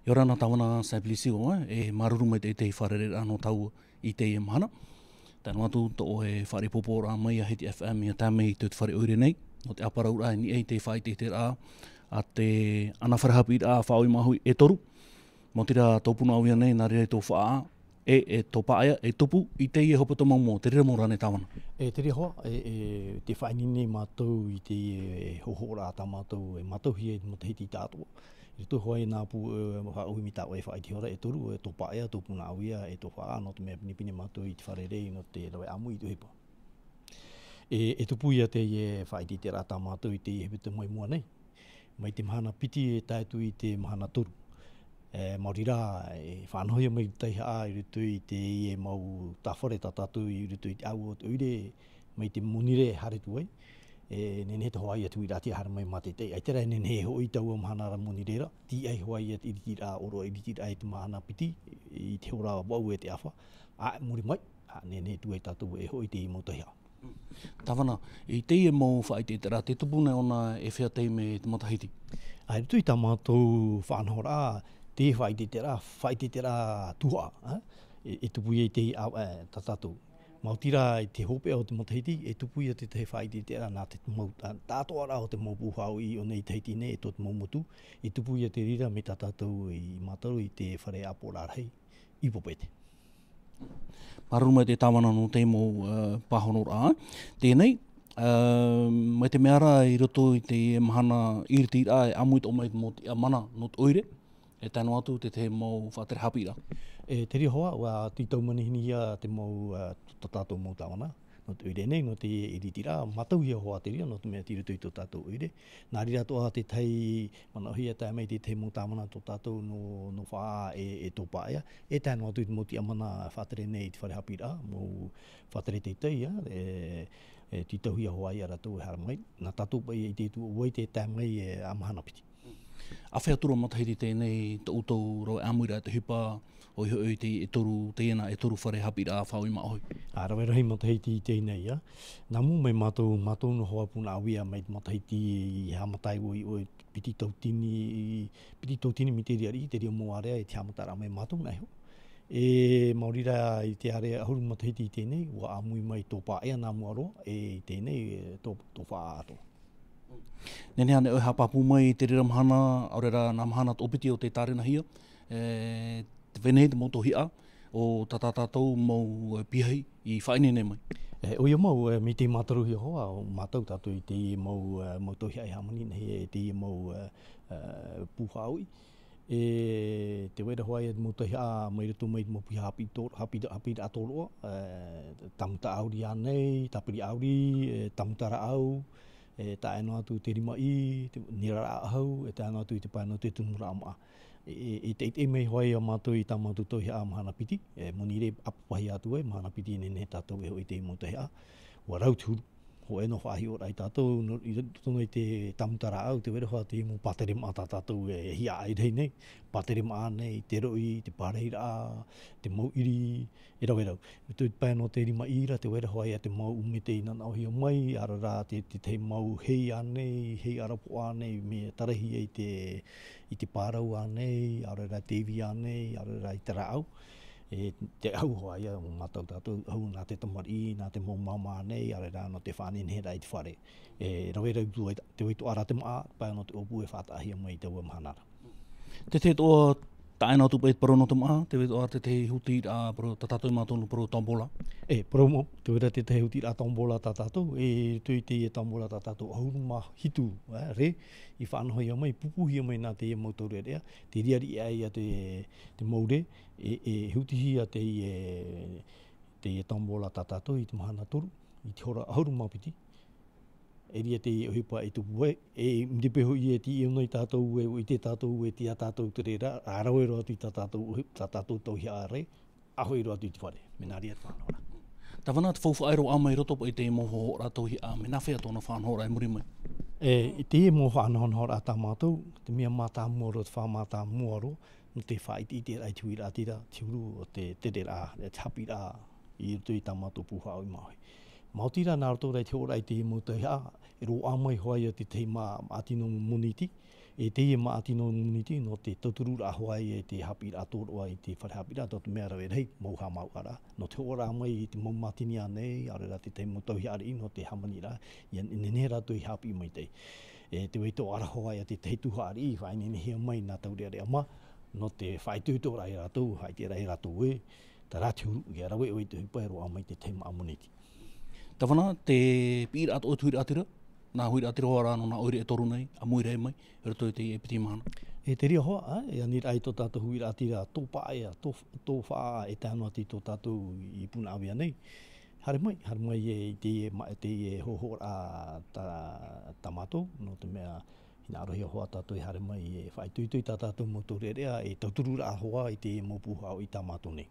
Yorana tawana Simplici e maruru mai te wharere ano tau I te mahana. Tēnā atu tō e whare popora mai a Hiti FM I a tāmei te whare oire nei. No te aparaura ni e te whai te rā a te ana wharehapi rā whaoi mahui e toru. Mo tira tōpuna au ia nei nā rere tō whaa e tō paia e tupu I te I e hopo tō mau te rere mō rane tāwana. Te rehoa, te whainine mātou I te hohora tā mātou e mātou hi e mo te hiti tātua. I tō hoa e nāpu ui mi tāua e whaiti hora e toru e tō paia, tō puna au ia e tō whaa no te mea pinipini mātou I te wharerei no te rawe amu I tō hepa. E tupu ia te e whaiti te rā tā mātou I te hepe te moe mua nei. Mai te mahana piti e tātu I te mahana toru. Mauri rā e whanohia mai tai haa I rutu I te e mau tawhare tātātu I rutu I te au o te uire mai te monire hare tuai. Nene te hoa ia tui rāti hara mai mate te. Ai tera nene he hoi tau mahana ra monirera. Ti ai hoa ia iriti rā oro iriti rā I te mahana piti I te hora wau e te awha. Muri mai, nene tuai tātou e hoi te I mau tai haa. Tāwana, I te e mau whaite te rā, te tupuna ona e whia te me te matahiti? Ai tui tā mātou whanau rā, te whaite te rā tuha. E tupu I te tātou. Mautira I te hope o te matahiti, e tupu ia te whaite te rā nā te tātoa rā o te mau puhau I o nei tahiti nei, e tō te mau motu. E tupu ia te rira me tātou I mātaru I te whare apo rārhei I popete. Maruru mai te tāwana no te mau pāhono rā. Tēnei, mai te meara I roto I te mahana iriti rā e amuit o mai mo te mana no te oire. E tāno atu te mau whatere hapi rā. Te ri hoa, wa titau manihini ia te mau tātou mau tāwana. No te oire nei, no te iriti rā, matau ia hoa te ria, no te mea tirutu I tō tātou oire. Nā rira toa te tei, manahia tā mei te mau tāwana tō tātou no whaa e tō pāia. E tāno atu te mau ti amana whatere nei te whare hapi rā, mau whatere te tei, titau ia hoa ia ratou e hara mai. Nā tātou pai I te tu oi te tā mei e amahana piti. A whea turu matahiti tēnei te utou roi amuira te hupa o I te e toru tēnā e toru whare hapi rā whaoi maoi. Rawe rahi matahiti I tēnei ia. Nā mū mai mātou no hoa puna awia mai matahiti I hamatai o piti tautini mi te riari, te ria mō area e te hamatara mai mātou nei ho. E maurira I te are ahuru matahiti I tēnei, wa amui mai tō pāea nā muaroa, e tēnei tō wha ato. Nene ane oi hapapu mai te rira mahana, aurera nā mahana tōpiti o te tārena hia, te whenei te moto hia, o tātātou mau pihei I whainene mai. Oia mau, mi te mātaru hia hoa, o mātau tātou I te mau tohia I hamani, nei te mau puhaui. Te wera hoa ia mo tohia mai rato mai mo piha hapi atoroa, tamuta auri anei, tapiri auri, tamuta raau, tā eno atu te rima I, te nira ahau, tā eno atu I te paino te tunura amaa. Te mei hoi a mātou I tā mātou tohia a mahana piti, monire apapahi atu e, mahana piti nene tātou e hoi te mo tohia. Wa rauturu, ho eno whahi o rai tātou, I tono I te tamutara au, te wera hoa te mo patere maa tātou e hia ai rei nei, patere maa nei, te roi, te pareira, te mau iri, e rau e rau. Tu pēno te rima ira, te wera hoa ia te mau umete I nana ohia mai, ara rā te mau hei anei, hei arapo anei, me tarahi I te pārau anei, ara rā te iwi anei, ara rā I te rāau. Te au hoa ia o mātou tātou, au nā te tamari, nā te mau mama nei, ara rā no te whanenhe rai te whare. Rau e rau te waitu ara te maa, pai no te opu e whātahia mai te ua mahanara. Te toa taena atu peit paro no te maa, te wetu ar te huti a pro tātou mātou pro tombola. Promo, te wera te huti a tombola tātou, tui te tombola tātou, ahuruma hitu, re, I whanahoi a mai, pupuhi a mai nā te mautoru area, te riari ai a te maure, huti a te tombola tātou I te mahana toru, I te hora ahuruma piti. Ria te ohipa I tupu e, mdipeho I ti ionoi tātou I te tātou te a tātou te reira, arau ero atu I tātou tauhia are, aho ero atu I te whare, mena ria te whanahora. Tāwana te whauwhaero a mai roto po I te moho rātou hi a, mena whea tōna whanahora e muri mai. I te moho whanahora a tā mātou, te mea mātā muaro, te whamātā muaro, no te whaiti I te rai tui rātira, tiuru o te reira, te hapi rā, I rutu I tā mātou puha au I mahi. Mautira nā roto rei te ora i te motohia, e ro amai hoai o te teima Maatino Muniti, e te Maatino Muniti no te tauturura hoai e te hapi atoroa i te wharehapira, to te mea rau e rei, mauha mauara. No te ora amai i te maumatini anei, arera te te motohia ari no te hamanira, i nene rato i hapi mai te. E te wei tō ara hoai a te teituha ari, whai nene hea mai nā taurea rea ma, no te whai tūtō rai rato, hai te rai rato e, ta rāti huru, i ara wei te hupa e ro amai te teima Muniti. Tawhana, te pīra ato o tuiri atira, nā huiri atira hoa rāno nā oire e toru nei, a muire e mai, e roto i te epiti mahana. E te ria hoa, e ani rai tō tātou huiri atira, tō pāea, tō whaa e tāno ati tō tātou i puna awia nei. Hare mai e te e hoho a ta mato, no te mea hina arohia hoa tātou i hare mai e whai tuitui tā tātou moto rerea, e tauturura a hoa i te mopuha o i tā mato nei.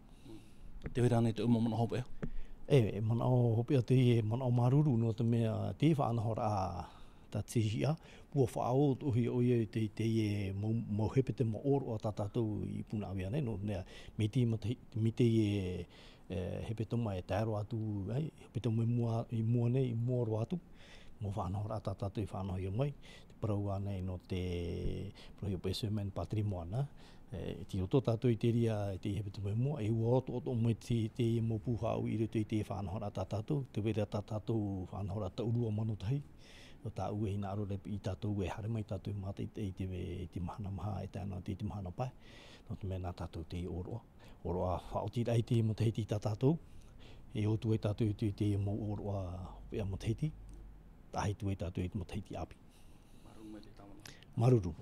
Te wera nei te umamana hope ea? E mana o hope a te mana o maruru no te mea te whaanahora a ta tihia, pua whaao uhi oia te e mauhepe te maoro a ta tātou i puna awia nei, no nea me te e hepe toma e tāro atu, hepe toma i mua nei, i mua ro atu, mo whaanahora a ta tātou i whaanahia mai, te parau anei no te Prohio Preservation Patrimoine, ti roto tātou i te ria i te hepe tuma mua, e ua oto mai te mopuha au i roto i te whanahora tā tātou, te wera tā tātou whanahora ta urua manotahi, o tā ue hina aro repi i tātou e hare mai tātou mata i te mahana maha e tāna te mahana pai, no te mea nā tātou te oroa. Oroa whaoti rai te motaiti tā tātou, e otu e tātou i te mo oroa hopea motaiti, tahi tu e tātou i te motaiti api. Maruru mai te tāwana. Maruru.